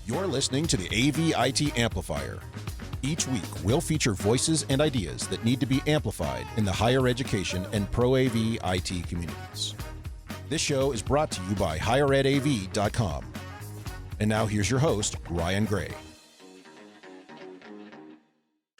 You're listening to the AV-IT Amplifier. Each week, we'll feature voices and ideas that need to be amplified in the higher education and pro-AV IT communities. This show is brought to you by higheredav.com. And now here's your host, Ryan Gray.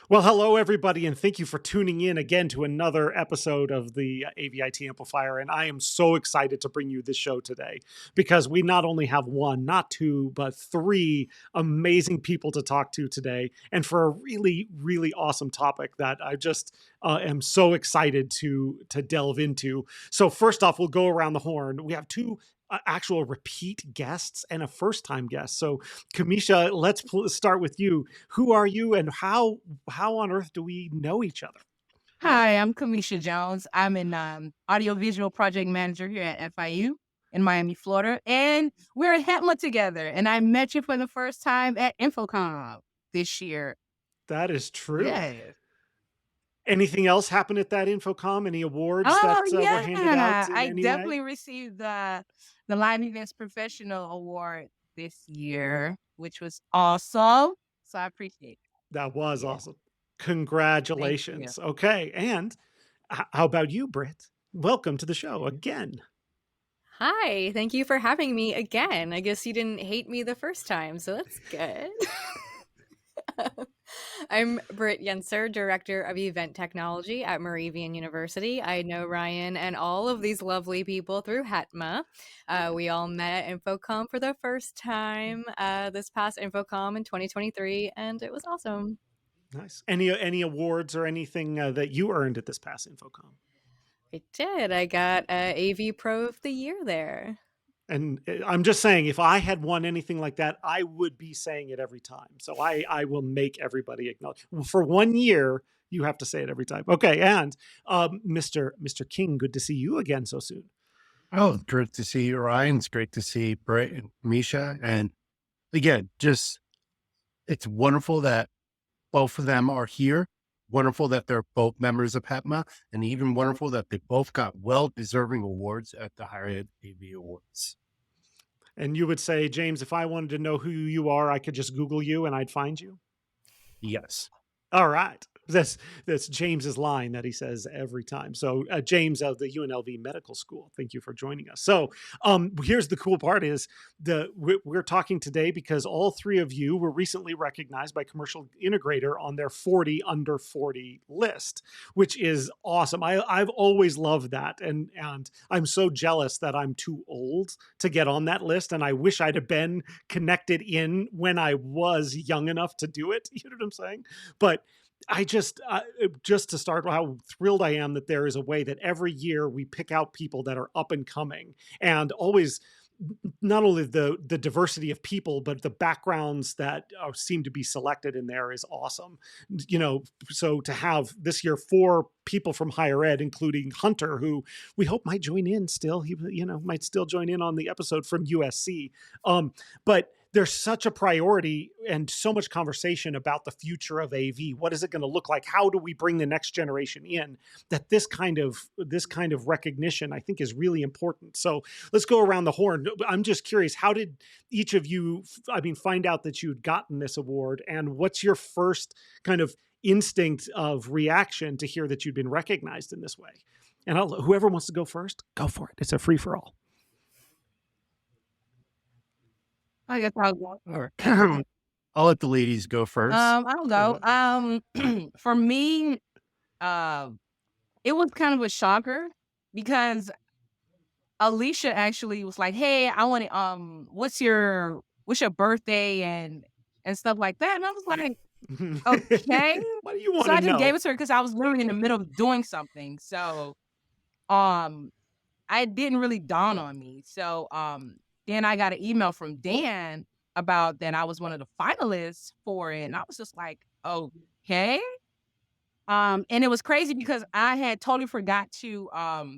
Well, hello, everybody, and thank you for tuning in again to another episode of the AV-IT Amplifier. And I am so excited to bring you this show today because we not only have one, not two, but three amazing people to talk to today, and for a really, really awesome topic that I just am so excited to delve into. So first off, we'll go around the horn. We have two actual repeat guests and a first-time guest. So, Kameesha, let's start with you. Who are you, and how on earth do we know each other? Hi, I'm Kameesha Jones. I'm an audiovisual project manager here at FIU in Miami, Florida, and we're at HETMA together. And I met you for the first time at InfoComm this year. That is true. Yeah. Anything else happen at that InfoComm? Any awards that were handed out? I definitely received the Live Events Professional Award this year, which was awesome. So I appreciate it. That was awesome. Congratulations. Okay. And how about you, Britt? Welcome to the show again. Hi. Thank you for having me again. I guess you didn't hate me the first time, so that's good. I'm Britt Yenser, Director of Event Technology at Moravian University. I know Ryan and all of these lovely people through HETMA. We all met at InfoComm for the first time this past InfoComm in 2023, and it was awesome. Nice. Any awards or anything that you earned at this past InfoComm? I did. I got AV Pro of the Year there. And I'm just saying, if I had won anything like that, I would be saying it every time. So I will make everybody acknowledge. For 1 year, you have to say it every time. Okay, and Mr. King, good to see you again so soon. Oh, great to see you, Ryan. It's great to see Britt and Kameesha. And again, just it's wonderful that both of them are here. Wonderful that they're both members of HETMA, and even wonderful that they both got well-deserving awards at the Higher Ed AV Awards. And you would say, James, if I wanted to know who you are, I could just Google you and I'd find you? Yes. All right. That's James's line that he says every time. So James of the UNLV Medical School, thank you for joining us. So here's the cool part is we're talking today because all three of you were recently recognized by Commercial Integrator on their 40 under 40 list, which is awesome. I've always loved that. And I'm so jealous that I'm too old to get on that list. And I wish I'd have been connected in when I was young enough to do it. You know what I'm saying? But I just to start, how thrilled I am that there is a way that every year we pick out people that are up and coming, and always not only the diversity of people, but the backgrounds that seem to be selected in there is awesome. You know, so to have this year 4 people from higher ed, including Hunter, who we hope might join in still. He, might still join in on the episode from USC. But there's such a priority and so much conversation about the future of AV. What is it going to look like? How do we bring the next generation in? That this kind of recognition, I think, is really important. So let's go around the horn. I'm just curious, how did each of you, find out that you'd gotten this award, and what's your first kind of instinct of reaction to hear that you'd been recognized in this way? And whoever wants to go first, go for it. It's a free for all. I guess I'll go. All right. I'll let the ladies go first. I'll go. For me, it was kind of a shocker because Alicia actually was like, "Hey, I want to. What's your birthday and stuff like that?" And I was like, "Okay." What do you want to know? So I just gave it to her because I was literally in the middle of doing something. So, it didn't really dawn on me. So, then I got an email from Dan about that I was one of the finalists for it. And I was just like, okay. And it was crazy because I had totally forgot to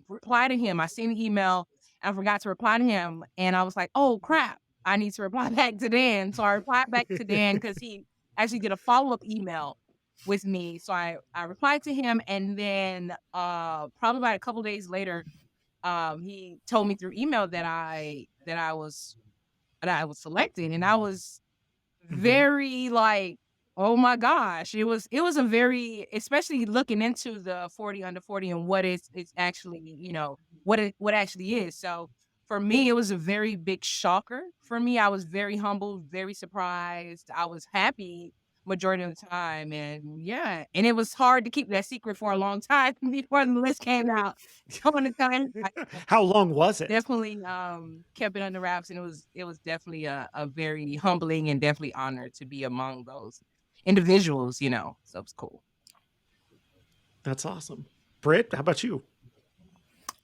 reply to him. I seen the email and I forgot to reply to him. And I was like, oh, crap. I need to reply back to Dan. So I replied back to Dan because he actually did a follow-up email with me. So I replied to him. And then probably about a couple days later, he told me through email that I was selected, and I was very like, oh my gosh, it was a very, especially looking into the 40 under 40 and what it's actually, what actually is. So for me, it was a very big shocker. For me, I was very humbled, very surprised. I was happy majority of the time, and yeah, and it was hard to keep that secret for a long time before the list came out. Coming to time, How long was it? definitely kept it under wraps, and it was definitely a very humbling and definitely honored to be among those individuals, so it's cool. That's awesome. Britt, how about you?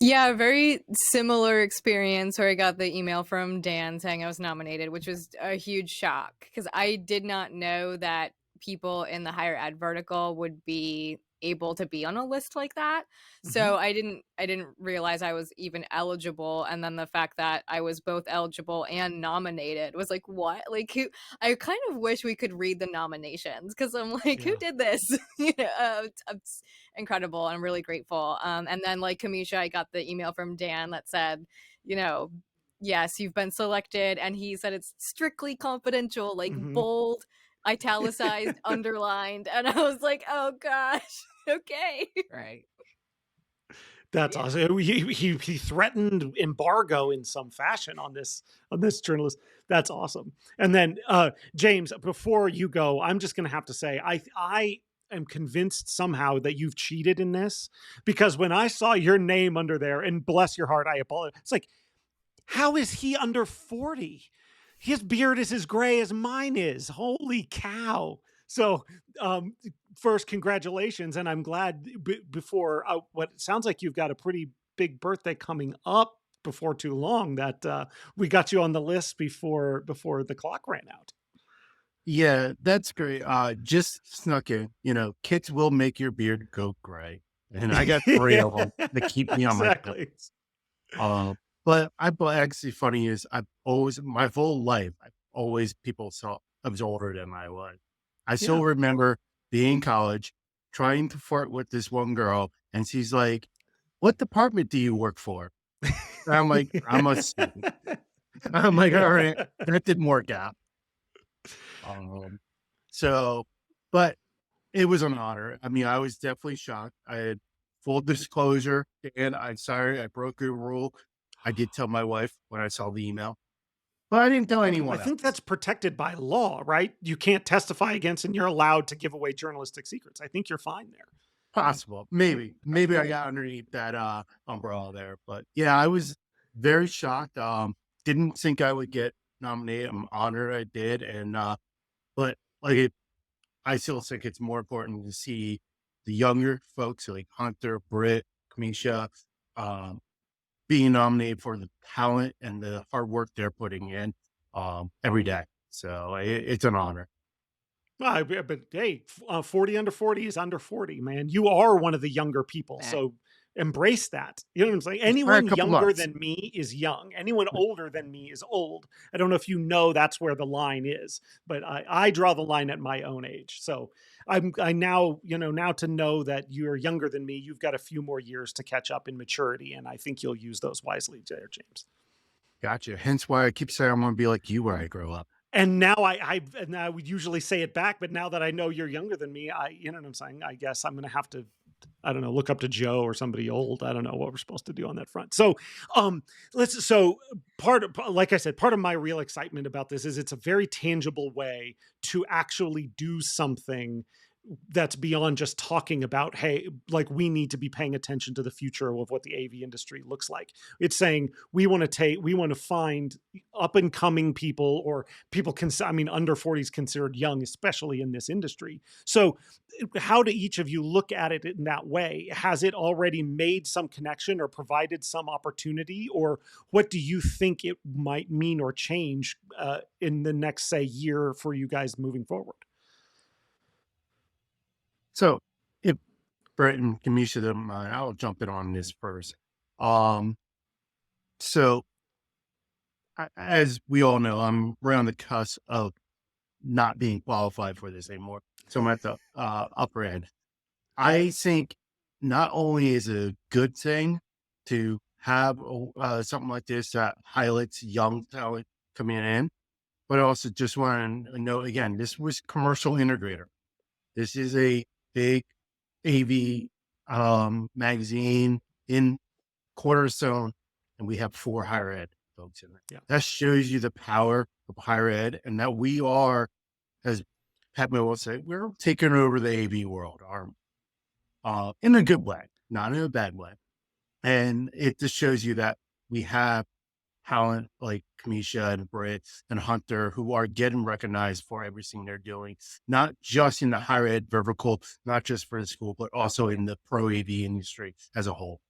Yeah, very similar experience where I got the email from Dan saying I was nominated, which was a huge shock because I did not know that people in the higher ed vertical would be able to be on a list like that. So I didn't realize I was even eligible, and then the fact that I was both eligible and nominated was like, what? Like, I kind of wish we could read the nominations because I'm like, who did this? It's incredible. I'm really grateful. And then like Kameesha, I got the email from Dan that said, yes, you've been selected, and he said it's strictly confidential, like bold, italicized, underlined, and I was like, oh gosh, okay, right. That's awesome. He threatened embargo in some fashion on this journalist. That's awesome. And then James, before you go, I'm just going to have to say I am convinced somehow that you've cheated in this, because when I saw your name under there, and bless your heart, I apologize. It's like, how is he under 40? His beard is as gray as mine is. Holy cow. So first, congratulations. And I'm glad before what sounds like you've got a pretty big birthday coming up before too long, that we got you on the list before the clock ran out. Yeah, that's great. Just snuck in, kids will make your beard go gray. And I got 3 of them that keep me on exactly. But actually funny is my whole life, people saw I was older than I was. I still remember being in college, trying to flirt with this one girl, and she's like, "What department do you work for?" And I'm like, "I'm a student." I'm like, all right, that didn't work out. But it was an honor. I mean, I was definitely shocked. I had full disclosure, and I'm sorry, I broke a rule. I did tell my wife when I saw the email, but I didn't tell anyone I think else. that's protected by law, right? You can't testify against, and you're allowed to give away journalistic secrets. I think you're fine there. Possible. Maybe I got underneath that umbrella there. But yeah, I was very shocked. Didn't think I would get nominated. I'm honored I did. And but like I still think it's more important to see the younger folks like Hunter, Britt, Kameesha, being nominated for the talent and the hard work they're putting in every day. So it's an honor. But hey, 40 under 40 is under 40, man. You are one of the younger people. So embrace that. You know what I'm saying? Anyone younger than me is young. Anyone older than me is old. I don't know if you know that's where the line is, but I draw the line at my own age. So I now to know that you're younger than me, you've got a few more years to catch up in maturity. And I think you'll use those wisely there, James. Gotcha. Hence why I keep saying I'm going to be like you when I grow up. And now I would usually say it back, but now that I know you're younger than me, you know what I'm saying? I guess I'm going to have to, I don't know, look up to Joe or somebody old. I don't know what we're supposed to do on that front. So, like I said, part of my real excitement about this is it's a very tangible way to actually do something that's beyond just talking about, hey, like we need to be paying attention to the future of what the AV industry looks like. It's saying we want to find up and coming people, or people under 40 is considered young, especially in this industry. So how do each of you look at it in that way? Has it already made some connection or provided some opportunity, or what do you think it might mean or change in the next, say, year for you guys moving forward? So if Britt and Kameesha don't mind, I'll jump in on this first. So as we all know, I'm right on the cusp of not being qualified for this anymore. So I'm at the upper end. I think not only is it a good thing to have something like this that highlights young talent coming in, but I also just want to note again, this was Commercial Integrator. This is a big AV magazine in Cornerstone, and we have 4 higher ed folks in it. Yeah. That shows you the power of higher ed, and that we are, as Pat Mill will say, we're taking over the AV world, in a good way, not in a bad way. And it just shows you that we have talent like Kameesha and Britt and Hunter who are getting recognized for everything they're doing, not just in the higher ed vertical, not just for the school, but also in the pro AV industry as a whole.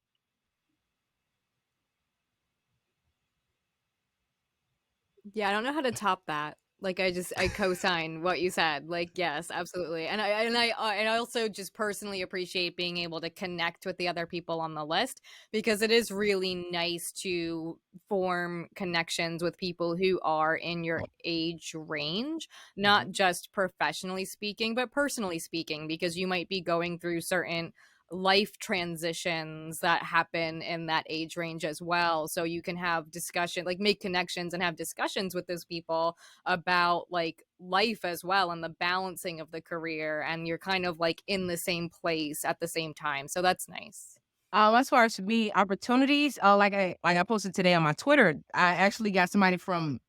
Yeah, I don't know how to top that. Like, I co-sign what you said. Like, yes, absolutely. And I also just personally appreciate being able to connect with the other people on the list, because it is really nice to form connections with people who are in your age range, not just professionally speaking, but personally speaking, because you might be going through certain life transitions that happen in that age range as well. So you can have discussion, like make connections and have discussions with those people about like life as well and the balancing of the career. And you're kind of like in the same place at the same time. So that's nice. As far as me, opportunities, like I posted today on my Twitter, I actually got somebody from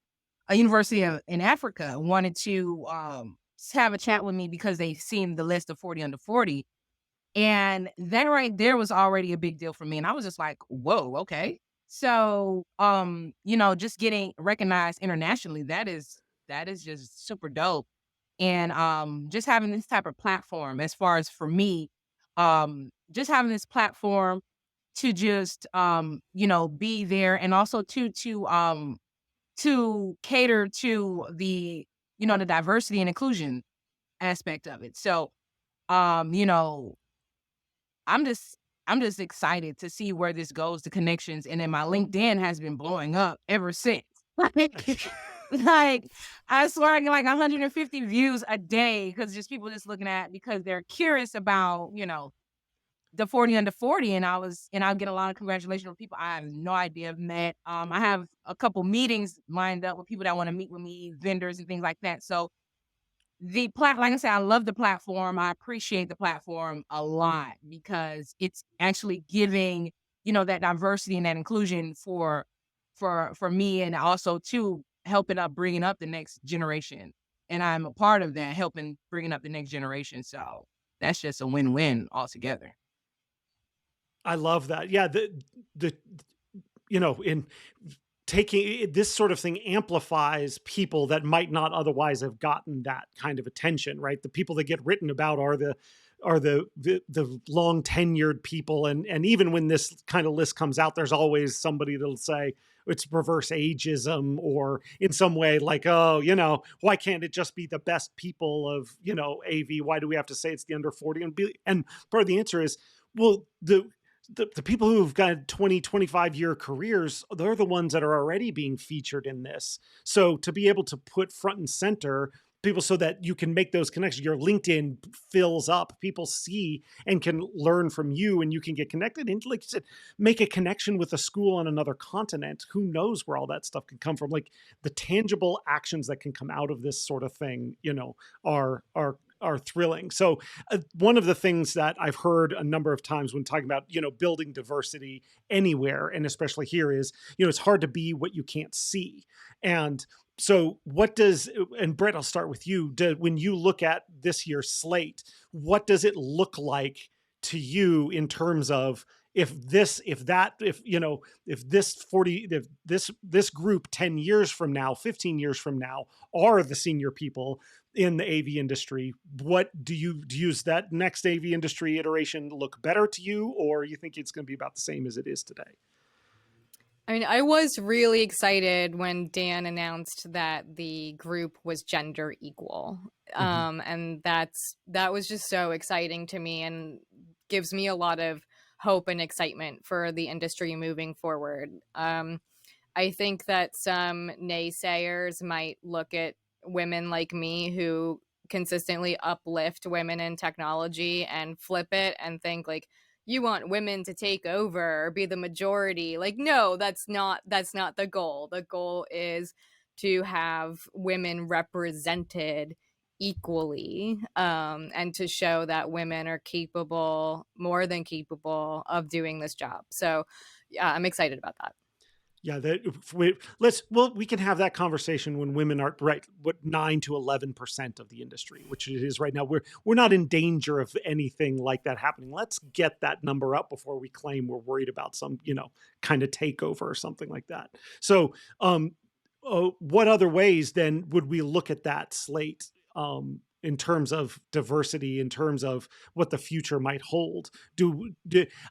a university in Africa wanted to have a chat with me because they've seen the list of 40 under 40. And that right there was already a big deal for me. And I was just like, whoa, okay. So, just getting recognized internationally, that is just super dope. And just having this type of platform, as far as for me, just having this platform to just be there, and also to cater to the the diversity and inclusion aspect of it. So, you know, I'm just excited to see where this goes, the connections, and then my LinkedIn has been blowing up ever since. Like I swear I get like 150 views a day because just people just looking at because they're curious about the 40 under 40, and I'll get a lot of congratulations from people I have no idea have met. I have a couple meetings lined up with people that want to meet with me, vendors and things like that. So like I said, I love the platform. I appreciate the platform a lot because it's actually giving, that diversity and that inclusion for me, and also too helping up bringing up the next generation. And I'm a part of that, helping bringing up the next generation. So that's just a win-win altogether. I love that. Yeah, in taking this sort of thing amplifies people that might not otherwise have gotten that kind of attention, right? The people that get written about are the long tenured people, and even when this kind of list comes out, there's always somebody that'll say it's reverse ageism, or in some way like, oh, why can't it just be the best people of AV? Why do we have to say it's the under 40? And part of the answer is, well, the people who've got 20, 25-year careers, they're the ones that are already being featured in this. So to be able to put front and center people so that you can make those connections, your LinkedIn fills up, people see and can learn from you, and you can get connected. And like you said, make a connection with a school on another continent. Who knows where all that stuff can come from? Like the tangible actions that can come out of this sort of thing, are thrilling. So one of the things that I've heard a number of times when talking about, building diversity anywhere, and especially here, is, it's hard to be what you can't see. And so and Britt, I'll start with you. When you look at this year's slate, what does it look like to you in terms of if this group 10 years from now, 15 years from now are the senior people in the AV industry, what does that next AV industry iteration look better to you, or you think it's going to be about the same as it is today? I mean, I was really excited when Dan announced that the group was gender equal. And that was just so exciting to me and gives me a lot of hope and excitement for the industry moving forward. I think that some naysayers might look at women like me who consistently uplift women in technology and flip it and think like, you want women to take over or be the majority. Like, no, that's not the goal. The goal is to have women represented equally, and to show that women are capable, more than capable, of doing this job. So yeah, I'm excited about that. Yeah, we can have that conversation when women are right. What 9 to 11% of the industry, which it is right now. We're not in danger of anything like that happening. Let's get that number up before we claim we're worried about some kind of takeover or something like that. So, what other ways then would we look at that slate in terms of diversity, in terms of what the future might hold?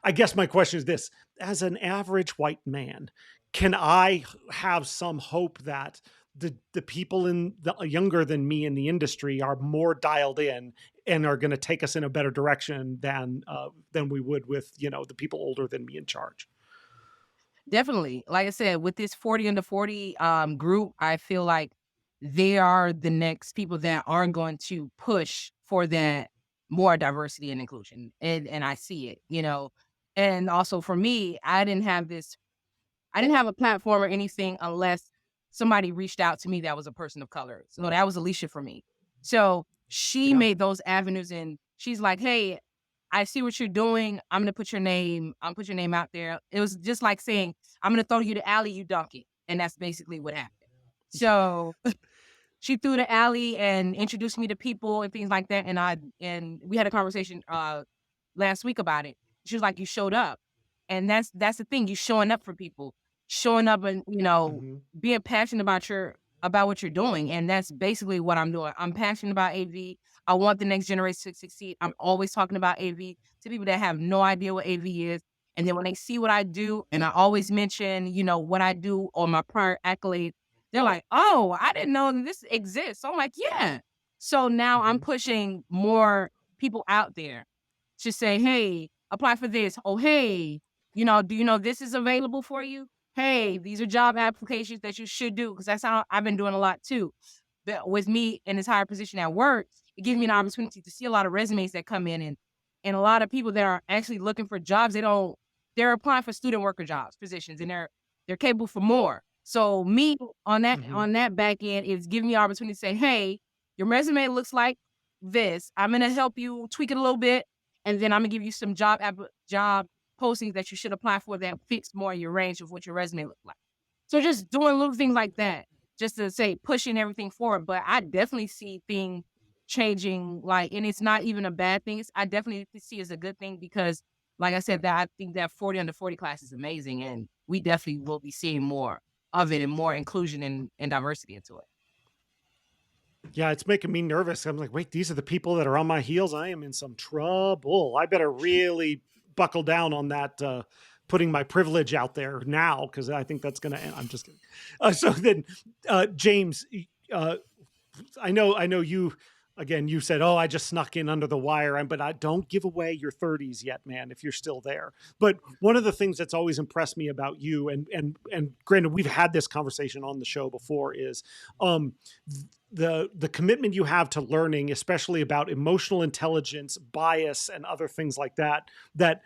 I guess my question is this: as an average white man, can I have some hope that the people younger than me in the industry are more dialed in and are going to take us in a better direction than we would with the people older than me in charge? Definitely. Like I said, with this 40 under 40 group, I feel like they are the next people that are going to push for that more diversity and inclusion. And I see it, And also for me, I didn't have a platform or anything unless somebody reached out to me that was a person of color. So that was Alicia for me. So she made those avenues, and she's like, hey, I see what you're doing. I'm going to put your name out there. It was just like saying, I'm going to throw you the alley, you dunk it. And that's basically what happened. So she threw the alley and introduced me to people and things like that. And we had a conversation last week about it. She was like, you showed up. And that's the thing. You showing up for people, showing up and, being passionate about what you're doing. And that's basically what I'm doing. I'm passionate about AV. I want the next generation to succeed. I'm always talking about AV to people that have no idea what AV is. And then when they see what I do, and I always mention, what I do or my prior accolades, they're like, oh, I didn't know this exists. So I'm like, yeah. So now I'm pushing more people out there to say, hey, apply for this. Oh, hey, do you know this is available for you? Hey, these are job applications that you should do, because that's how I've been doing a lot too. But with me in this higher position at work, it gives me an opportunity to see a lot of resumes that come in, and a lot of people that are actually looking for jobs, they're applying for student worker jobs, positions, and they're capable for more. So me on that back end is giving me an opportunity to say, hey, your resume looks like this. I'm going to help you tweak it a little bit, and then I'm going to give you some job postings that you should apply for that fits more your range of what your resume looks like. So just doing little things like that, just to say pushing everything forward. But I definitely see things changing, and it's not even a bad thing. I definitely see it as a good thing, because like I said, that I think that 40 under 40 class is amazing, and we definitely will be seeing more of it and more inclusion and diversity into it. Yeah, it's making me nervous. I'm like, wait, these are the people that are on my heels. I am in some trouble. I better really buckle down on that, putting my privilege out there now, because I think that's going to end. I'm just kidding. So then, James, I know you. Again, you said, "Oh, I just snuck in under the wire," but I don't give away your 30s yet, man. If you're still there, but one of the things that's always impressed me about you, and granted, we've had this conversation on the show before, is the commitment you have to learning, especially about emotional intelligence, bias, and other things like that. That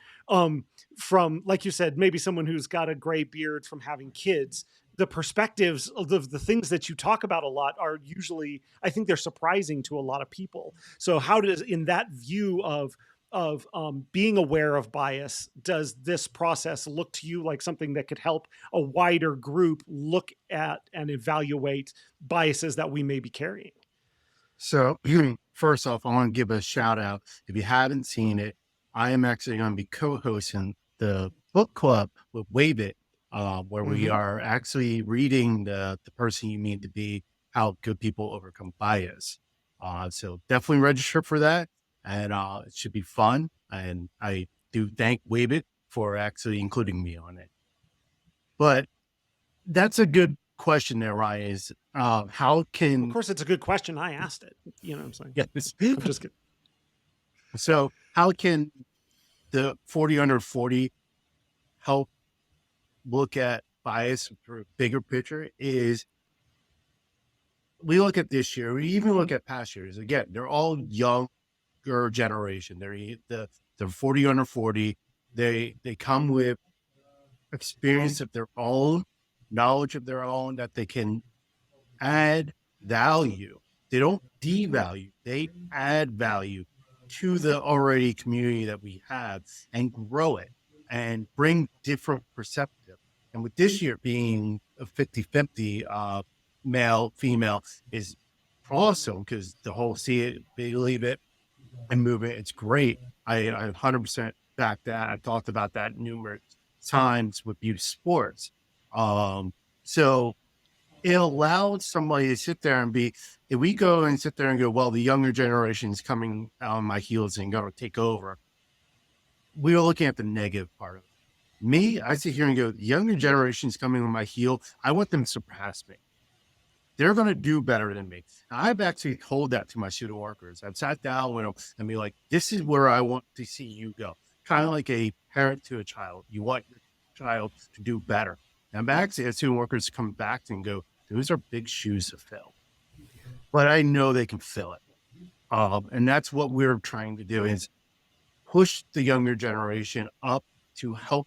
from, like you said, maybe someone who's got a gray beard from having kids. The perspectives of the things that you talk about a lot are usually, I think they're surprising to a lot of people. So how does, in that view of being aware of bias, does this process look to you like something that could help a wider group look at and evaluate biases that we may be carrying? So first off, I want to give a shout out. If you haven't seen it, I am actually going to be co-hosting the book club with Wave It, where we are actually reading the person you mean to be, how good people overcome bias. So definitely register for that, and it should be fun. And I do thank Wave It for actually including me on it. But that's a good question there, Ryan, is how can... Of course, it's a good question. I asked it. You know what I'm saying? Yeah, I'm just kidding. So how can the 40 under 40 help look at bias for a bigger picture? Is we look at this year, we even look at past years. Again, they're all younger generation. They're 40 under 40. They come with experience of their own, knowledge of their own, that they can add value. They don't devalue, they add value to the already community that we have and grow it and bring different perspective. And with this year being a 50-50 male, female is awesome because the whole see it, believe it, and movement, it's great. I 100% back that. I've talked about that numerous times with youth sports. So it allowed somebody to sit there and be, if we go and sit there and go, well, the younger generation is coming on my heels and going to take over, we were looking at the negative part of it. Me, I sit here and go, the younger generation is coming on my heel. I want them to surpass me. They're going to do better than me. I've actually told that to my student workers. I've sat down with them and be like, this is where I want to see you go. Kind of like a parent to a child. You want your child to do better. And I'm actually had student workers come back and go, those are big shoes to fill. But I know they can fill it. And that's what we're trying to do is push the younger generation up to help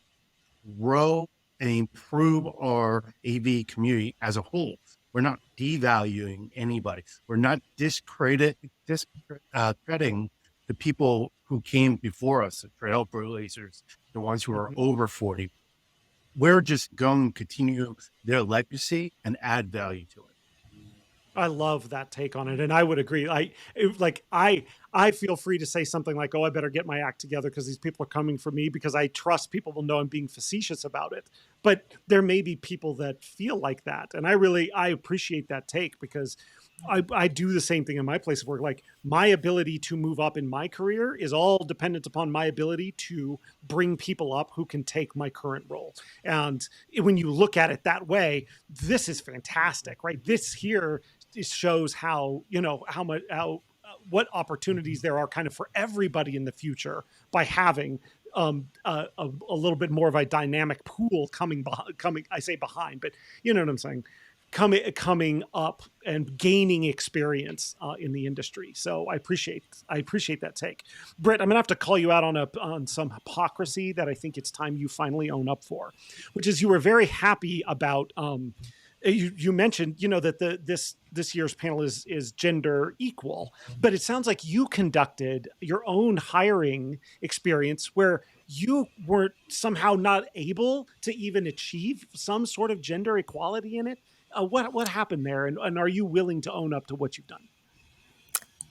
grow and improve our AV community as a whole. We're not devaluing anybody. We're not discrediting the people who came before us, the trailblazers, the ones who are over 40. We're just going to continue their legacy and add value to it. I love that take on it, and I would agree. I feel free to say something like, "Oh, I better get my act together because these people are coming for me," because I trust people will know I'm being facetious about it. But there may be people that feel like that, and I appreciate that take because I do the same thing in my place of work. Like my ability to move up in my career is all dependent upon my ability to bring people up who can take my current role. And when you look at it that way, this is fantastic, right? This here shows how, what opportunities there are kind of for everybody in the future by having a little bit more of a dynamic pool coming, I say behind, but you know what I'm saying? Coming up and gaining experience in the industry. So I appreciate that take. Britt, I'm gonna have to call you out on some hypocrisy that I think it's time you finally own up for, which is you were very happy about you mentioned, that this year's panel is gender equal, but it sounds like you conducted your own hiring experience where you weren't somehow not able to even achieve some sort of gender equality in it. What happened there, and are you willing to own up to what you've done?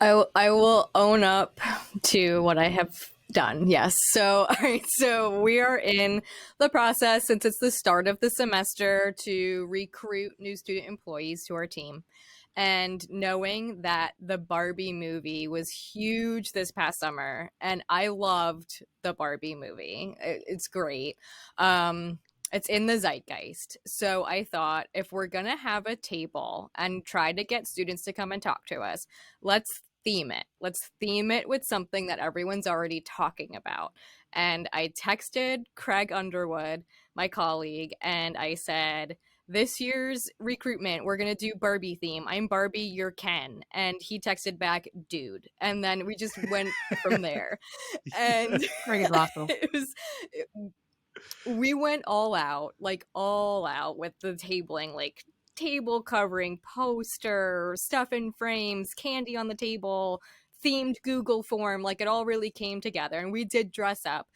I will own up to what I have done. Yes. So, all right. So we are in the process, since it's the start of the semester, to recruit new student employees to our team. And knowing that the Barbie movie was huge this past summer, and I loved the Barbie movie. It's great. It's in the zeitgeist. So I thought, if we're going to have a table and try to get students to come and talk to us, let's theme it. Let's theme it with something that everyone's already talking about. And I texted Craig Underwood, my colleague, and I said, this year's recruitment, we're going to do Barbie theme. I'm Barbie, you're Ken. And he texted back, dude. And then we just went from there. And Craig is awesome. We went all out with the tabling, like table covering, poster, stuff in frames, candy on the table, themed Google form. Like it all really came together, and we did dress up,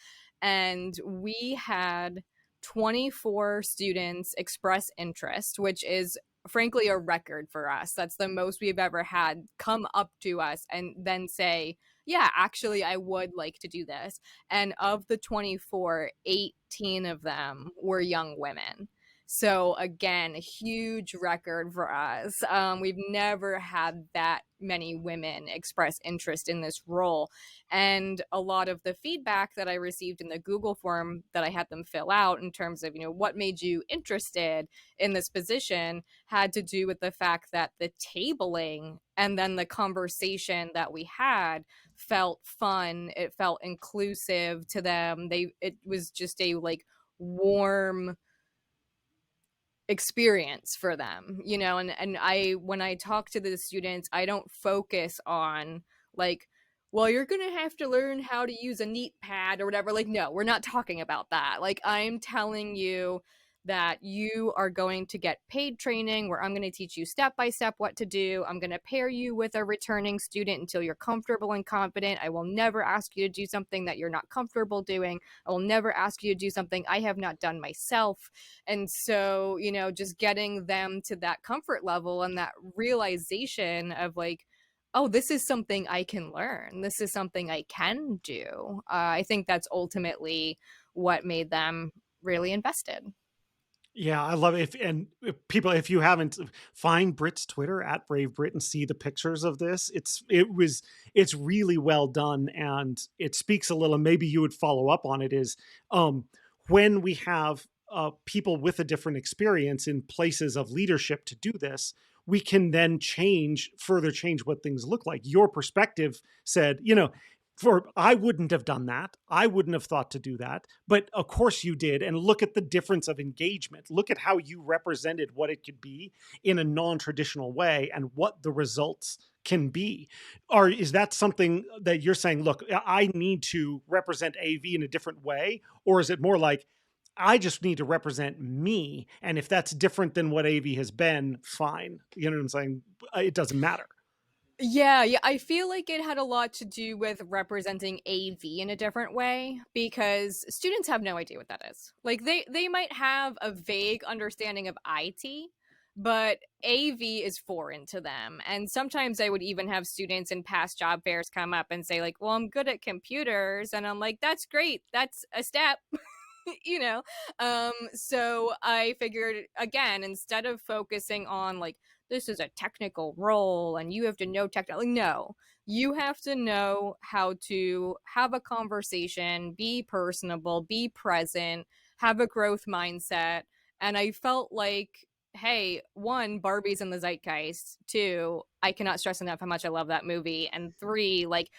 and we had 24 students express interest, which is frankly a record for us. That's the most we've ever had come up to us and then say, yeah, actually, I would like to do this. And of the 24, 18 of them were young women. So again, a huge record for us. We've never had that many women express interest in this role. And a lot of the feedback that I received in the Google form that I had them fill out in terms of, what made you interested in this position had to do with the fact that the tabling and then the conversation that we had felt fun. It felt inclusive to them. It was just a warm experience for them, and when I talk to the students, I don't focus on well, you're gonna have to learn how to use a neat pad or whatever. No, we're not talking about that. I'm telling you, that you are going to get paid training where I'm going to teach you step by step what to do. I'm going to pair you with a returning student until you're comfortable and confident. I will never ask you to do something that you're not comfortable doing. I will never ask you to do something I have not done myself. And so, you know, just getting them to that comfort level and that realization of like, oh, this is something I can learn. This is something I can do. I think that's ultimately what made them really invested. Yeah, I love it. People, if you haven't, find Britt's Twitter at Brave Brit and see the pictures of this. It's really well done, and it speaks a little. Maybe you would follow up on it. Is when we have people with a different experience in places of leadership to do this, we can then further change what things look like. Your perspective said, you know, I wouldn't have done that. I wouldn't have thought to do that. But of course you did. And look at the difference of engagement. Look at how you represented what it could be in a non-traditional way and what the results can be. Or is that something that you're saying, look, I need to represent AV in a different way? Or is it more like, I just need to represent me. And if that's different than what AV has been, fine. You know what I'm saying? It doesn't matter. Yeah, I feel like it had a lot to do with representing AV in a different way because students have no idea what that is. Like they might have a vague understanding of IT, but AV is foreign to them. And sometimes I would even have students in past job fairs come up and say like, "Well, I'm good at computers." And I'm like, "That's great. That's a step." You know. So I figured again, instead of focusing on like this is a technical role and you have to know technically, no, you have to know how to have a conversation, be personable, be present, have a growth mindset. And I felt like, hey, one, Barbie's in the zeitgeist. Two, I cannot stress enough how much I love that movie. And three, like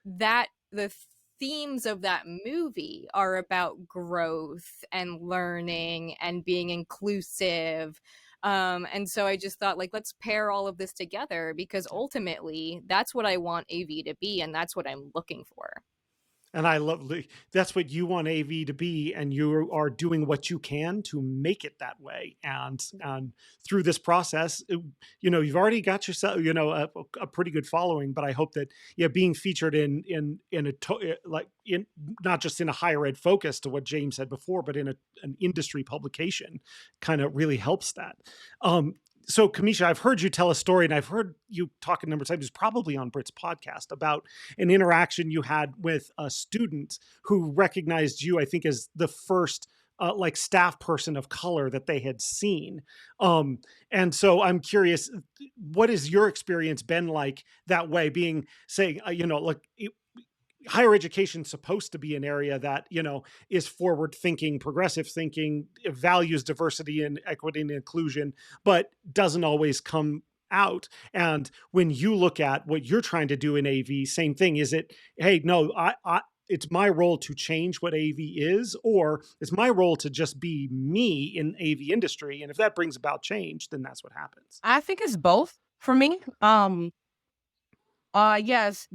that the themes of that movie are about growth and learning and being inclusive. And so I just thought, like, let's pair all of this together because ultimately that's what I want AV to be, and that's what I'm looking for. And I love that's what you want AV to be, and you are doing what you can to make it that way. And through this process, you know, you've already got yourself, you know, a pretty good following. But I hope that being featured in not just in a higher ed focus to what James said before, but in an industry publication, kind of really helps that. So, Kameesha, I've heard you tell a story, and I've heard you talk a number of times, probably on Britt's podcast, about an interaction you had with a student who recognized you, I think, as the first like staff person of color that they had seen. And so I'm curious, what has your experience been like that way, saying, you know, like, higher education is supposed to be an area that, you know, is forward thinking, progressive thinking, values diversity and equity and inclusion, but doesn't always come out. And when you look at what you're trying to do in AV, same thing. Is it, hey, no, it's my role to change what AV is, or it's my role to just be me in AV industry? And if that brings about change, then that's what happens. I think it's both for me. Yes,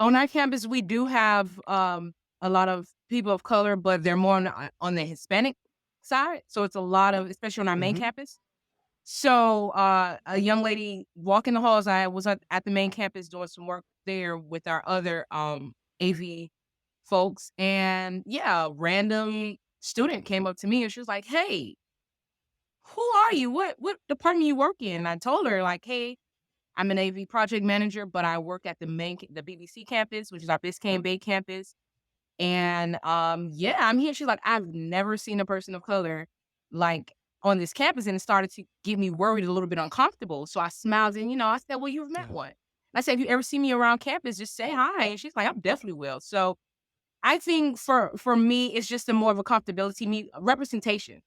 on our campus, we do have a lot of people of color, but they're more on the Hispanic side. So it's a lot of, especially on our main campus. So a young lady walking the halls, I was at the main campus doing some work there with our other AV folks. And a random student came up to me and she was like, "Hey, who are you? What department you work in?" And I told her like, "Hey, I'm an AV project manager, but I work at the BBC campus, which is our Biscayne Bay campus. And I'm here." She's like, "I've never seen a person of color like on this campus," and it started to get me worried, a little bit uncomfortable. So I smiled and, I said, "Well, you've met one." And I said, "If you ever see me around campus, just say hi." And she's like, "I'm definitely will." So I think for me, it's just more of a comfortability, representation.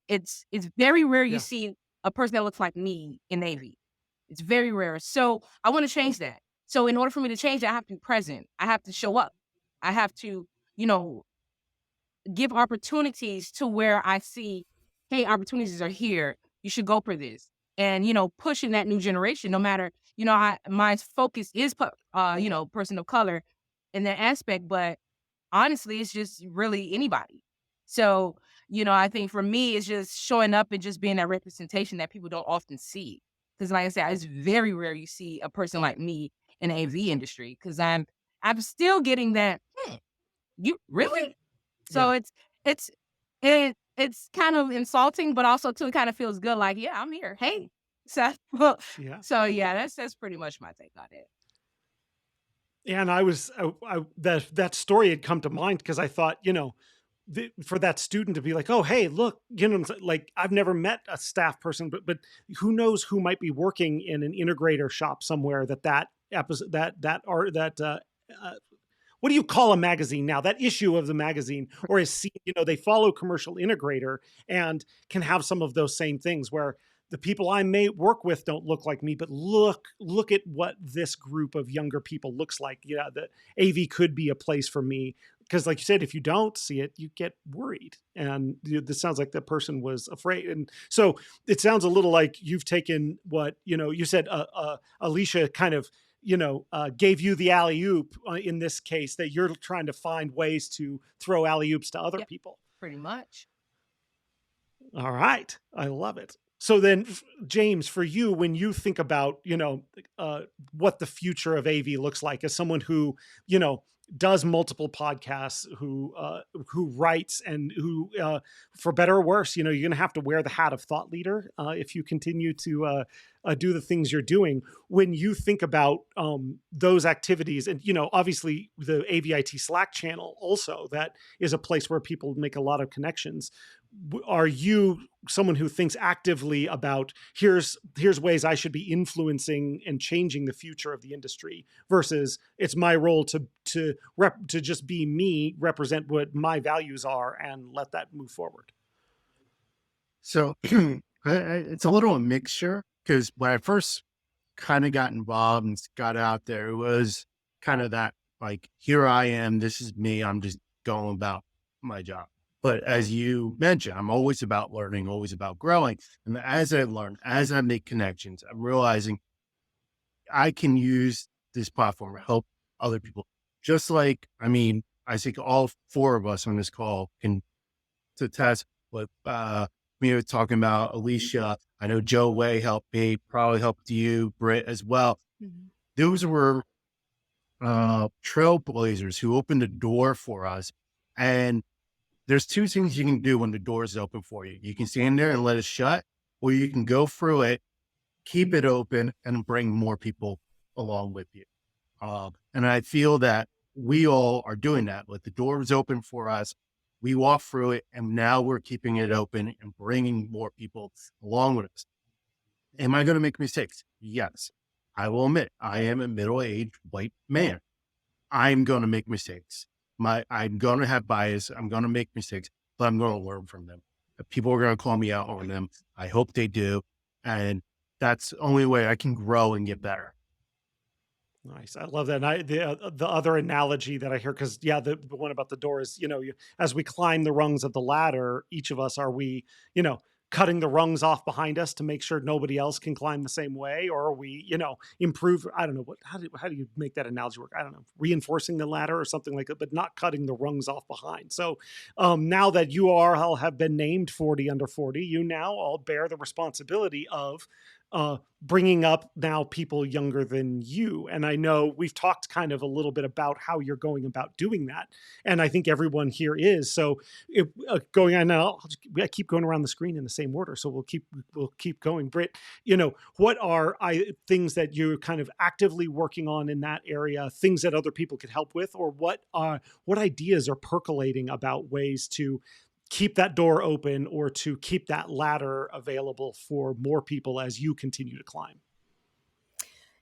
It's very rare you see a person that looks like me in AV. It's very rare. So I want to change that. So in order for me to change that, I have to be present. I have to show up. I have to, give opportunities to where I see, hey, opportunities are here. You should go for this. And, pushing that new generation, no matter, my focus is, person of color in that aspect, but honestly, it's just really anybody. So I think for me, it's just showing up and just being that representation that people don't often see. Because like I said, it's very rare you see a person like me in the AV industry, because I'm still getting that, you really? So Yeah. it's kind of insulting, but also too, it kind of feels good. Like, yeah, I'm here. Hey. So, Yeah. so yeah, that's pretty much my take on it. And that story had come to mind because I thought, for that student to be like, oh, hey, look, like I've never met a staff person, but who knows who might be working in an integrator shop somewhere that episode, what do you call a magazine now? That issue of the magazine, or is seen, they follow Commercial Integrator and can have some of those same things where the people I may work with don't look like me, but look at what this group of younger people looks like. Yeah, the AV could be a place for me. Because like you said, if you don't see it, you get worried. And this sounds like the person was afraid. And so it sounds a little like you've taken what, you said Alicia kind of, gave you the alley oop in this case, that you're trying to find ways to throw alley oops to other people. Pretty much. All right. I love it. So then, James, for you, when you think about, what the future of AV looks like, as someone who, does multiple podcasts, who writes, and who, for better or worse, you're going to have to wear the hat of thought leader if you continue to do the things you're doing. When you think about those activities, and obviously the AVIT Slack channel, also that is a place where people make a lot of connections. Are you someone who thinks actively about here's ways I should be influencing and changing the future of the industry, versus it's my role to just be me, represent what my values are, and let that move forward? So it's a little a mixture, because when I first kind of got involved and got out there, it was kind of that, like, here I am, this is me, I'm just going about my job. But as you mentioned, I'm always about learning, always about growing. And as I learn, as I make connections, I'm realizing I can use this platform to help other people. Just like, I think all four of us on this call can attest with me talking about Alicia. I know Joe Way helped me, probably helped you, Britt, as well. Mm-hmm. Those were trailblazers who opened the door for us. And there's two things you can do when the door is open for you. You can stand there and let it shut, or you can go through it, keep it open, and bring more people along with you. And I feel that we all are doing that. Like, the door is open for us. We walk through it, and now we're keeping it open and bringing more people along with us. Am I going to make mistakes? Yes. I will admit, I am a middle-aged white man. I'm going to make mistakes. I'm going to have bias. I'm going to make mistakes, but I'm going to learn from them. People are going to call me out on them. I hope they do. And that's the only way I can grow and get better. Nice. I love that. And the other analogy that I hear, because the one about the door is, as we climb the rungs of the ladder, each of us, are we, cutting the rungs off behind us to make sure nobody else can climb the same way? Or are we, improve, I don't know, how do you make that analogy work? I don't know, reinforcing the ladder or something like that, but not cutting the rungs off behind. So now that you all have been named 40 under 40, you now all bear the responsibility of bringing up now people younger than you. And I know we've talked kind of a little bit about how you're going about doing that. And I think everyone here is. So going on now, I keep going around the screen in the same order. So we'll keep going. Britt, what are things that you're kind of actively working on in that area, things that other people could help with, or what ideas are percolating about ways to keep that door open or to keep that ladder available for more people as you continue to climb?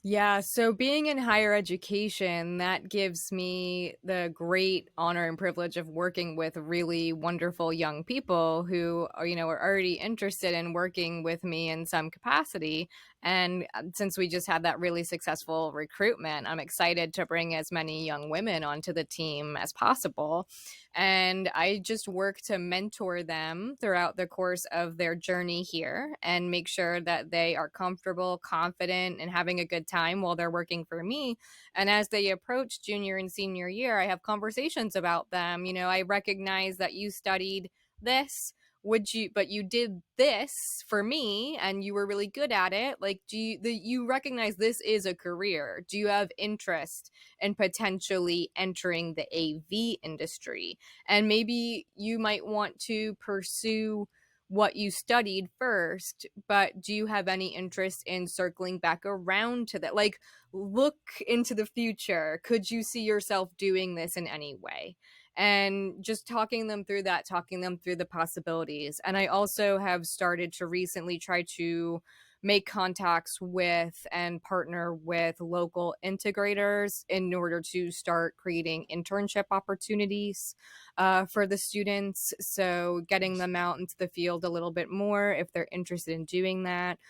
Yeah, so being in higher education, that gives me the great honor and privilege of working with really wonderful young people who are, are already interested in working with me in some capacity. And since we just had that really successful recruitment, I'm excited to bring as many young women onto the team as possible. And I just work to mentor them throughout the course of their journey here and make sure that they are comfortable, confident, and having a good time while they're working for me. And as they approach junior and senior year, I have conversations about them. I recognize that you studied this. but you did this for me and you were really good at it. Like, you recognize this is a career? Do you have interest in potentially entering the AV industry? And maybe you might want to pursue what you studied first, but do you have any interest in circling back around to that? Like, look into the future. Could you see yourself doing this in any way? And just talking them through the possibilities. And I also have started to recently try to make contacts with and partner with local integrators in order to start creating internship opportunities for the students. So getting them out into the field a little bit more if they're interested in doing that.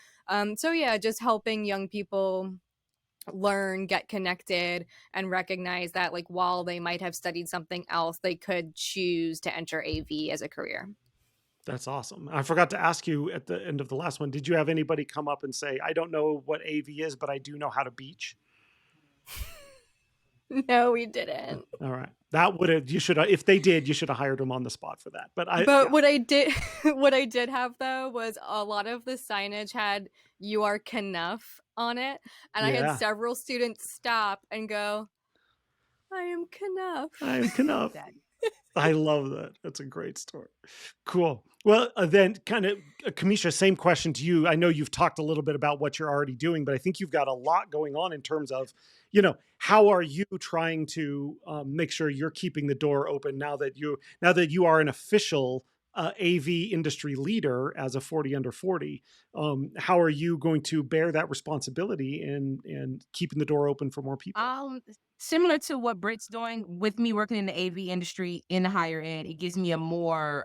So yeah, just helping young people learn, get connected, and recognize that, like, while they might have studied something else, they could choose to enter AV as a career. That's awesome. I forgot to ask you at the end of the last one, did you have anybody come up and say, I don't know what AV is, but I do know how to beach? No, we didn't. All right. That would have, you should have, if they did, you should have hired them on the spot for that. But what I did, what I did have though was a lot of the signage had "You are Knuff" on it, and I had several students stop and go, "I am Knuff. I am Knuff." I love that. That's a great story. Cool. Well, then kind of, Kameesha, same question to you. I know you've talked a little bit about what you're already doing, but I think you've got a lot going on in terms of, how are you trying to make sure you're keeping the door open now that you are an official AV industry leader as a 40 under 40? How are you going to bear that responsibility and keeping the door open for more people? Similar to what Britt's doing, with me working in the AV industry in the higher ed, it gives me a more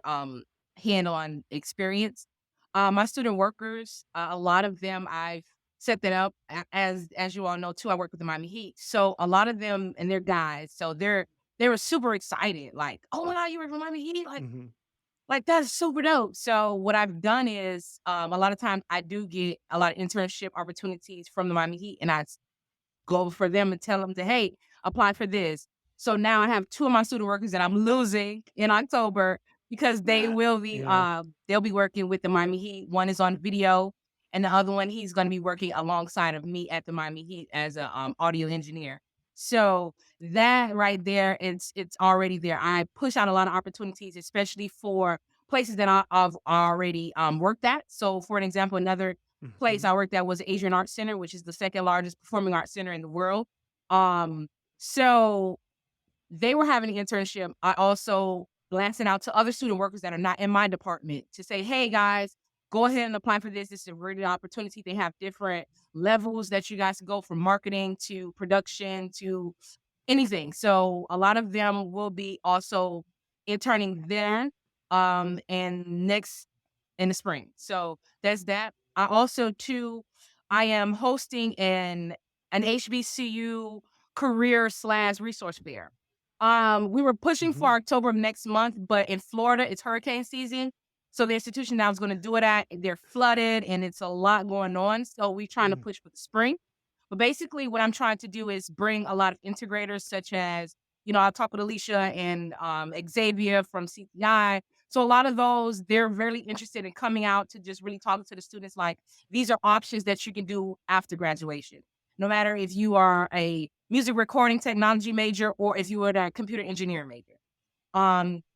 hand-on experience. My student workers, a lot of them I've set that up. As you all know too, I work with the Miami Heat. So a lot of them, and they're guys, so they were super excited. Like, oh my God, you work with Miami Heat? Like that's super dope. So what I've done is a lot of times I do get a lot of internship opportunities from the Miami Heat, and I go for them and tell them to, hey, apply for this. So now I have 2 of my student workers that I'm losing in October because they will be they'll be working with the Miami Heat. One is on video, and the other one he's going to be working alongside of me at the Miami Heat as a audio engineer. So that right there, it's already there. I push out a lot of opportunities, especially for places that I've already worked at. So for an example, another place I worked at was the Asian Arts Center, which is the 2nd largest performing arts center in the world. So they were having an internship. I also blasted out to other student workers that are not in my department to say, hey guys, go ahead and apply for this. This is a really good opportunity. They have different levels that you guys can go, from marketing to production to anything. So a lot of them will be also interning there and next in the spring. So there's that. I also too, I am hosting an HBCU career/resource fair. We were pushing for October of next month, but in Florida, it's hurricane season. So the institution that I was going to do it at, they're flooded and it's a lot going on. So we're trying to push for the spring. But basically what I'm trying to do is bring a lot of integrators such as, I talked with Alicia and Xavier from CPI. So a lot of those, they're very interested in coming out to just really talk to the students like, these are options that you can do after graduation. No matter if you are a music recording technology major or if you are a computer engineering major.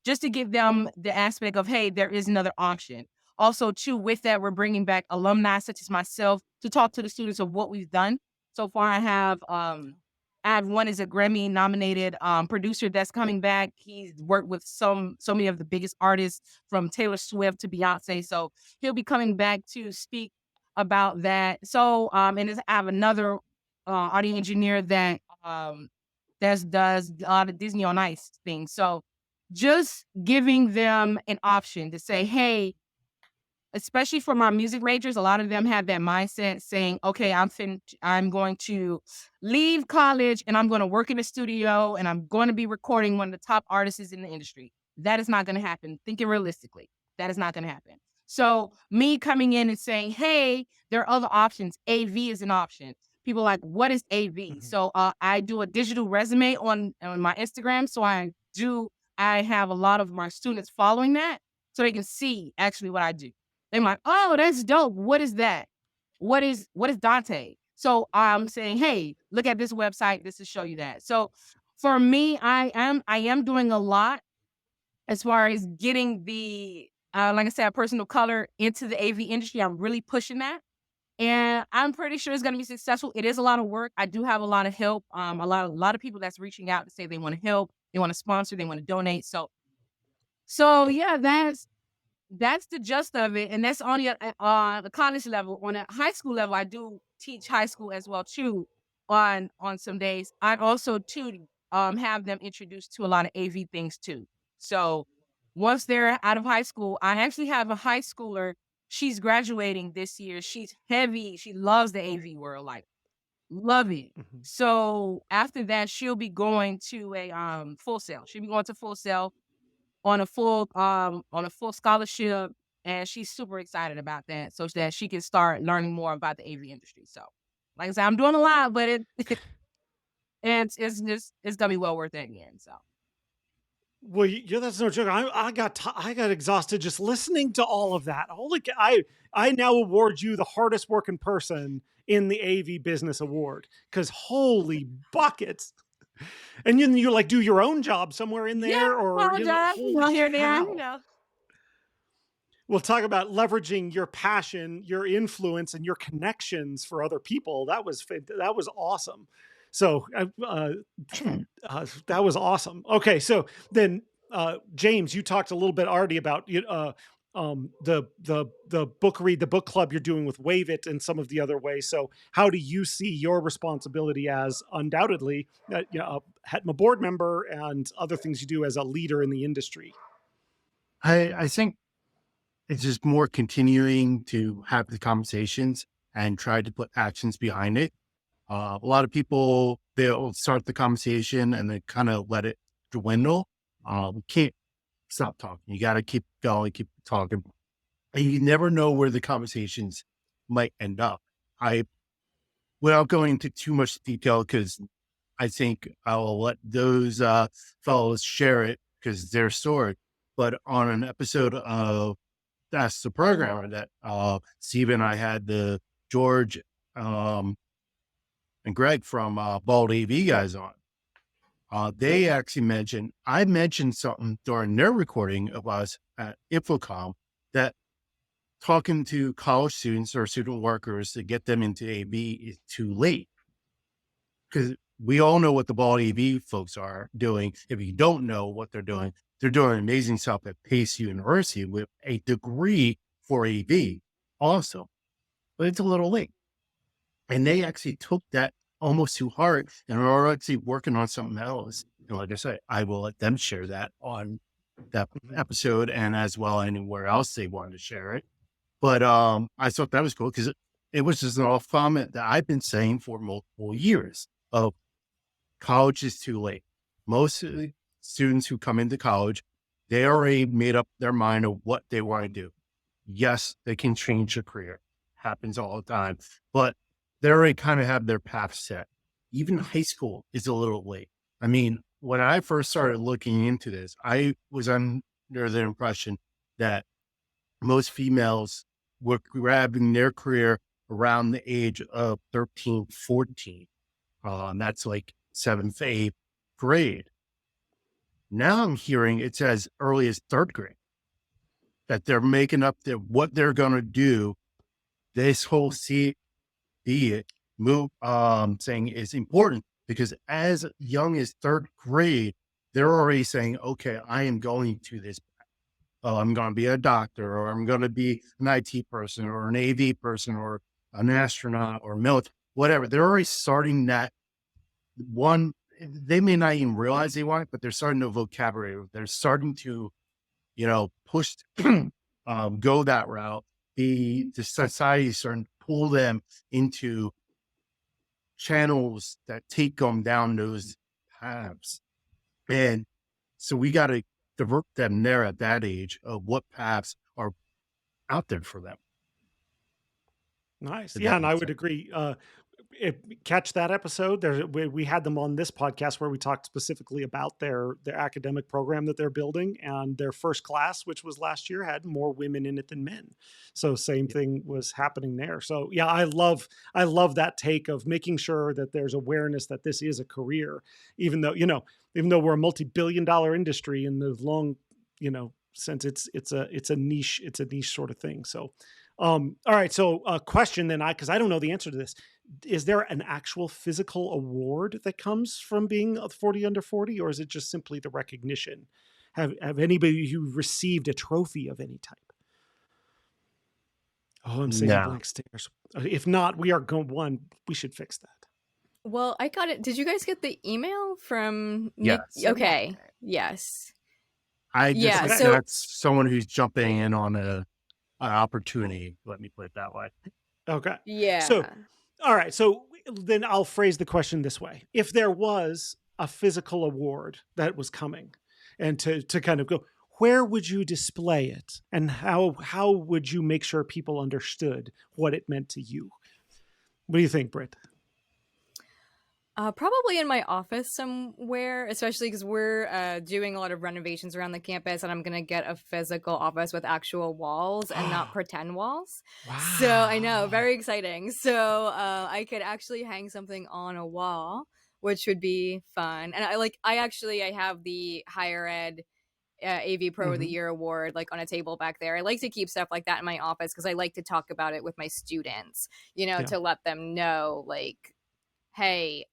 Just to give them the aspect of, hey, there is another option. Also, too, with that, we're bringing back alumni such as myself to talk to the students of what we've done. So far, I have one is a Grammy nominated producer that's coming back. He's worked with so many of the biggest artists from Taylor Swift to Beyonce. So he'll be coming back to speak about that. So, and I have another audio engineer that does a lot of Disney on Ice things. So just giving them an option to say, hey, especially for my music majors, a lot of them have that mindset saying, okay, I'm going to leave college and I'm going to work in a studio and I'm going to be recording one of the top artists in the industry. That is not going to happen. Thinking realistically, that is not going to happen. So me coming in and saying, hey, there are other options. AV is an option. People are like, what is AV? So I do a digital resume on my Instagram. So I have a lot of my students following that. so they can see actually what I do. They're like, oh, that's dope. What is that? What is Dante? So I'm saying, hey, look at this website. This will show you that. So for me, I am doing a lot as far as getting the like I said, a person of color into the AV industry. I'm really pushing that. And I'm pretty sure it's going to be successful. It is a lot of work. I do have a lot of help. A lot of people that's reaching out to say they want to help, they want to sponsor, they want to donate. So yeah, that's the gist of it. And that's only at the college level. On a high school level, I do teach high school as well too. On some days, I also too have them introduced to a lot of AV things too. So once they're out of high school, I actually have a high schooler. She's graduating this year. She's heavy. She loves the AV world, like love it. Mhm. So after that, she'll be going to a Full Sail. She'll be going to Full Sail on a full scholarship, and she's super excited about that, so that she can start learning more about the AV industry. So, like I said, I'm doing a lot, but it and it's gonna be well worth it again. So. Well, yeah, that's no joke. I got exhausted just listening to all of that. I now award you the hardest working person in the AV business award, because holy buckets. And you like do your own job somewhere in Yeah, there, or apologize. holy Here and there, cow. We'll talk about leveraging your passion, your influence, and your connections for other people. That was awesome. So that was awesome. Okay, so then James, you talked a little bit already about the book read, the book club you're doing with Wave It, and some of the other ways. So how do you see your responsibility as undoubtedly a HETMA board member and other things you do as a leader in the industry? I think it's just more continuing to have the conversations and try to put actions behind it. A lot of people, they'll start the conversation and then kind of let it dwindle. We can't stop talking. You got to keep going, keep talking. And you never know where the conversations might end up. Without going into too much detail, because I think I'll let those fellows share it because it's their story. But on an episode of That's the Programmer that Steve and I had the George and Greg from Bald AV guys on. They actually I mentioned something during their recording of us at Infocom, that talking to college students or student workers to get them into AV is too late. Because we all know what the Bald AV folks are doing. If you don't know what they're doing amazing stuff at Pace University with a degree for AV. Awesome. But it's a little late. And they actually took that almost to heart and are actually working on something else. And like I said, I will let them share that on that episode, and as well anywhere else they wanted to share it. But I thought that was cool because it was just an off comment that I've been saying for multiple years of college is too late. Most of the students who come into college, they already made up their mind of what they want to do. Yes, they can change their career. Happens all the time. But they already kind of have their path set. Even high school is a little late. I mean, when I first started looking into this, I was under the impression that most females were grabbing their career around the age of 13, 14. That's like 7th, 8th grade. Now I'm hearing it's as early as 3rd grade that they're making up what they're going to do. This whole move saying is important, because as young as 3rd grade, they're already saying, okay, I am going to this. I'm going to be a doctor, or I'm going to be an IT person, or an AV person, or an astronaut, or military, whatever. They're already starting that one. They may not even realize they want it, but they're starting to vocabulary. They're starting to, push, go that route. The society is starting to pull them into channels that take them down those paths. And so we got to divert them there at that age of what paths are out there for them. Nice. Did Yeah, that and I make would sense? agree. catch that episode. We had them on this podcast where we talked specifically about their academic program that they're building, and their first class, which was last year, had more women in it than men. So same thing was happening there. So yeah, I love that take of making sure that there's awareness that this is a career, even though we're a multi-billion-dollar industry in the long, since it's a niche sort of thing. So all right. So a question then, because I don't know the answer to this. Is there an actual physical award that comes from being a 40 under 40, or is it just simply the recognition? Have anybody who received a trophy of any type? Oh, I'm seeing blank stares. If not, we should fix that. Well, I got it. Did you guys get the email from Nick? Yes. Okay. Yes. That's someone who's jumping in on an opportunity. Let me put it that way. Okay. Yeah. So, all right. So then I'll phrase the question this way. If there was a physical award that was coming, and to kind of go, where would you display it? And how would you make sure people understood what it meant to you? What do you think, Britt? Probably in my office somewhere, especially because we're doing a lot of renovations around the campus, and I'm going to get a physical office with actual walls and not pretend walls. Wow. So I know, very exciting. So I could actually hang something on a wall, which would be fun. And I have the higher ed AV Pro of the Year award like on a table back there. I like to keep stuff like that in my office because I like to talk about it with my students, to let them know, like, hey,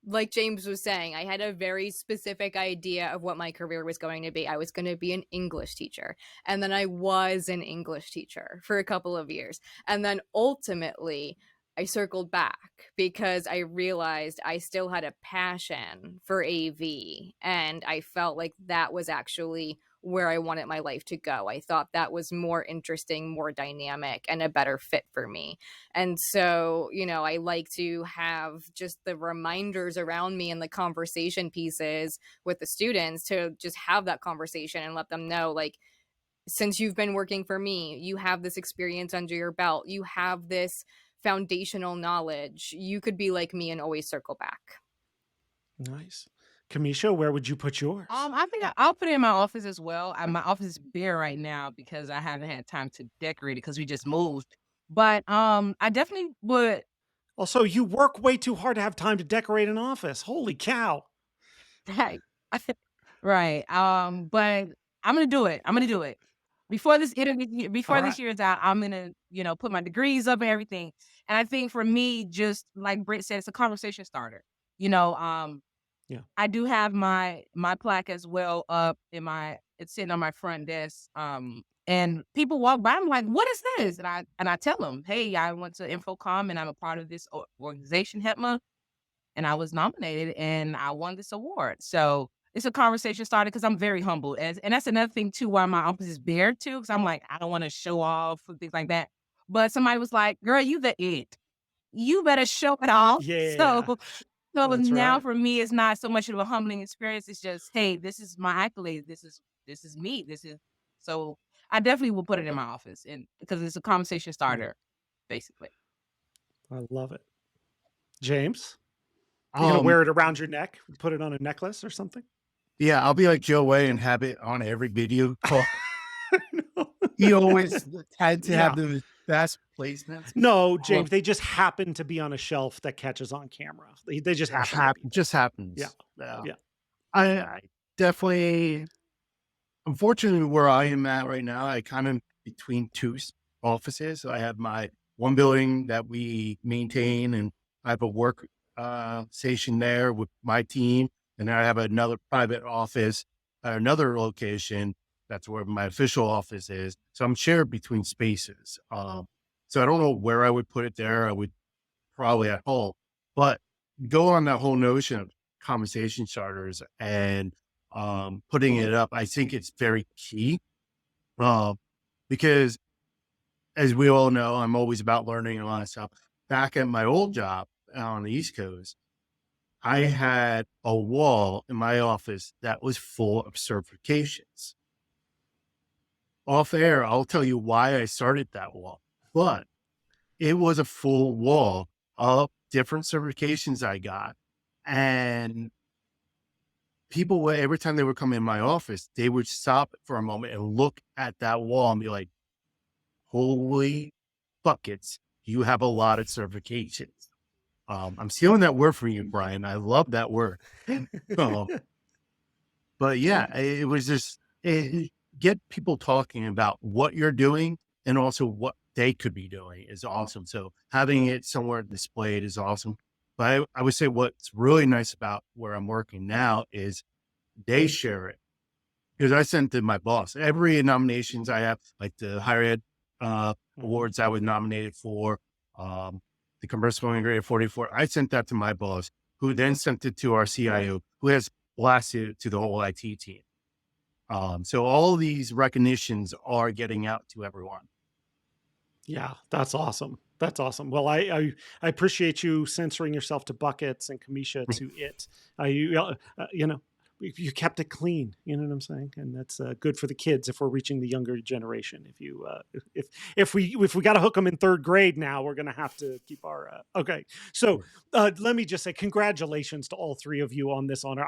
like James was saying, I had a very specific idea of what my career was going to be. I was going to be an English teacher. And then I was an English teacher for a couple of years. And then ultimately, I circled back because I realized I still had a passion for AV. And I felt like that was actually where I wanted my life to go. I thought that was more interesting, more dynamic, and a better fit for me. And so, I like to have just the reminders around me and the conversation pieces with the students to just have that conversation and let them know, like, since you've been working for me, you have this experience under your belt, you have this foundational knowledge, you could be like me and always circle back. Nice. Kameesha, where would you put yours? I think I'll put it in my office as well. My office is bare right now because I haven't had time to decorate it because we just moved. But I definitely would. Also, you work way too hard to have time to decorate an office. Holy cow! Right. But I'm gonna do it. Before this interview, this year is out. I'm gonna, put my degrees up and everything. And I think for me, just like Britt said, it's a conversation starter. Yeah. I do have my plaque as well up it's sitting on my front desk. And people walk by, I'm like, what is this? And I tell them, hey, I went to Infocom and I'm a part of this organization, HETMA, and I was nominated and I won this award. So it's a conversation started because I'm very humble. And that's another thing too, why my office is bare too, because I'm like, I don't want to show off and things like that. But somebody was like, girl, you the it. You better show it off. Yeah. So That's now right. for me, it's not so much of a humbling experience. It's just, hey, this is my accolade. This is me. So I definitely will put it in my office, and because it's a conversation starter, basically. I love it. James, you're gonna wear it around your neck, put it on a necklace or something? Yeah, I'll be like Joe Way and have it on every video call. He always had to have the best placements. No, James, they just happen to be on a shelf that catches on camera. They just happen. Just happens. Yeah. I definitely, unfortunately, where I am at right now, I kind of between two offices. So I have my one building that we maintain, and I have a work station there with my team. And then I have another private office, another location. That's where my official office is. So I'm shared between spaces. So I don't know where I would put it there. I would probably at home, but go on that whole notion of conversation starters and putting it up. I think it's very key because as we all know, I'm always about learning a lot of stuff. Back at my old job on the East Coast, I had a wall in my office that was full of certifications. Off air, I'll tell you why I started that wall, but it was a full wall of different certifications I got. And people would, every time they would come in my office, they would stop for a moment and look at that wall and be like, holy buckets, you have a lot of certifications. I'm stealing that word from you, Brian. I love that word. But yeah, it was just get people talking about what you're doing and also what they could be doing is awesome. So having it somewhere displayed is awesome. But I would say what's really nice about where I'm working now is they share it, because I sent to my boss every nominations I have, like the higher ed awards I was nominated for, the Commercial Integrator 44. I sent that to my boss, who then sent it to our CIO, who has blasted it to the whole IT team. So all these recognitions are getting out to everyone. Yeah, that's awesome. That's awesome. Well, I appreciate you censoring yourself to buckets and Kameesha to it. You know, you kept it clean. You know what I'm saying? And that's good for the kids if we're reaching the younger generation. If we got to hook them in third grade now, we're going to have to keep our okay. So let me just say congratulations to all three of you on this honor.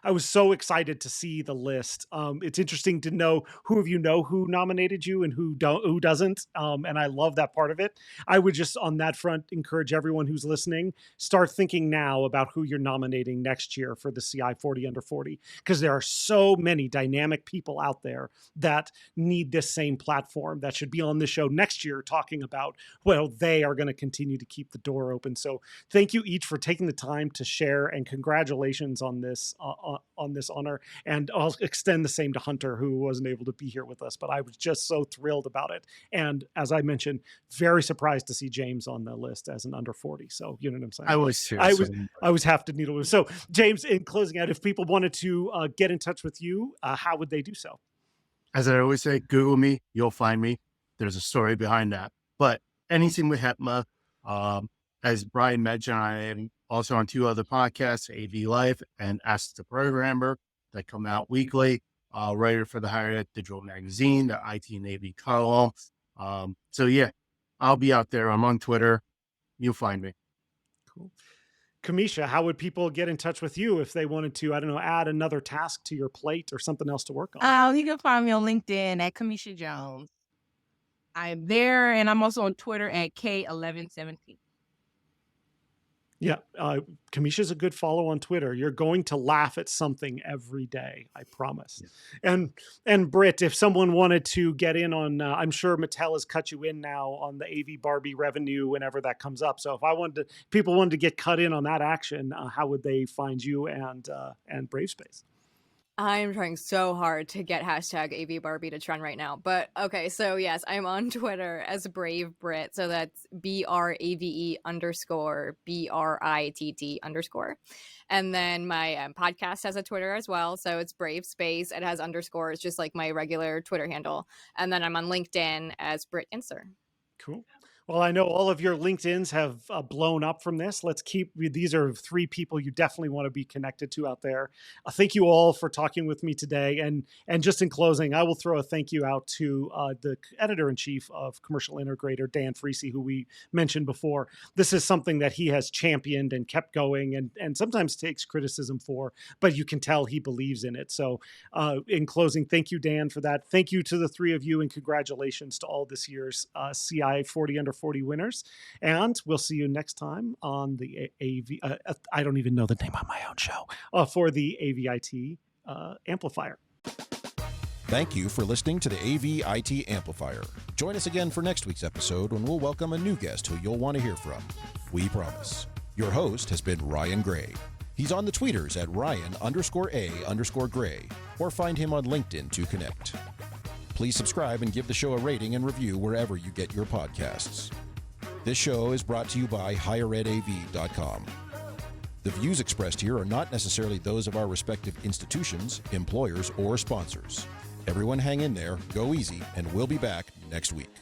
I was so excited to see the list. It's interesting to know who of you know who nominated you and who doesn't. And I love that part of it. I would just on that front encourage everyone who's listening, start thinking now about who you're nominating next year for the CI 40 under 40, because there are so many dynamic people out there that need this same platform that should be on the show next year talking about, well, they are going to continue to keep the door open. So thank you each for taking the time to share, and congratulations on this honor, and I'll extend the same to Hunter, who wasn't able to be here with us, but I was just so thrilled about it. And as I mentioned, very surprised to see James on the list as an under 40. So you know what I'm saying? I was half the needle. So James, in closing out, if people wanted to get in touch with you, how would they do so? As I always say, Google me, you'll find me. There's a story behind that. But anything with HETMA, as Brian mentioned, I am also on 2 other podcasts, AV Life and Ask the Programmer, that come out weekly. Writer for the Higher Ed Digital Magazine, the IT and AV column. So yeah, I'll be out there. I'm on Twitter. You'll find me. Cool. Kameesha, how would people get in touch with you if they wanted to, I don't know, add another task to your plate or something else to work on? You can find me on LinkedIn at Kameesha Jones. I'm there, and I'm also on Twitter at K1117. Yeah, Kameesha's a good follow on Twitter. You're going to laugh at something every day, I promise. Yeah. And Britt, if someone wanted to get in on, I'm sure Mattel has cut you in now on the AV Barbie revenue whenever that comes up. So if people wanted to get cut in on that action, how would they find you and Bravespace? I'm trying so hard to get hashtag AV Barbie to trend right now. But okay, so yes, I'm on Twitter as Brave Brit. So that's BRAVE _ BRITT _. And then my podcast has a Twitter as well. So it's Brave Space. It has underscores, just like my regular Twitter handle. And then I'm on LinkedIn as Britt Inser. Cool. Well, I know all of your LinkedIns have blown up from this. These are 3 people you definitely want to be connected to out there. Thank you all for talking with me today. And just in closing, I will throw a thank you out to the editor-in-chief of Commercial Integrator, Dan Freese, who we mentioned before. This is something that he has championed and kept going and sometimes takes criticism for, but you can tell he believes in it. So in closing, thank you, Dan, for that. Thank you to the 3 of you, and congratulations to all this year's CI 40 under 40 winners. And we'll see you next time on the AV. I don't even know the name on my own show for the AVIT Amplifier. Thank you for listening to the AVIT Amplifier. Join us again for next week's episode when we'll welcome a new guest who you'll want to hear from. We promise. Your host has been Ryan Gray. He's on the tweeters at Ryan_A_Gray, or find him on LinkedIn to connect. Please subscribe and give the show a rating and review wherever you get your podcasts. This show is brought to you by higheredav.com. The views expressed here are not necessarily those of our respective institutions, employers, or sponsors. Everyone hang in there, go easy, and we'll be back next week.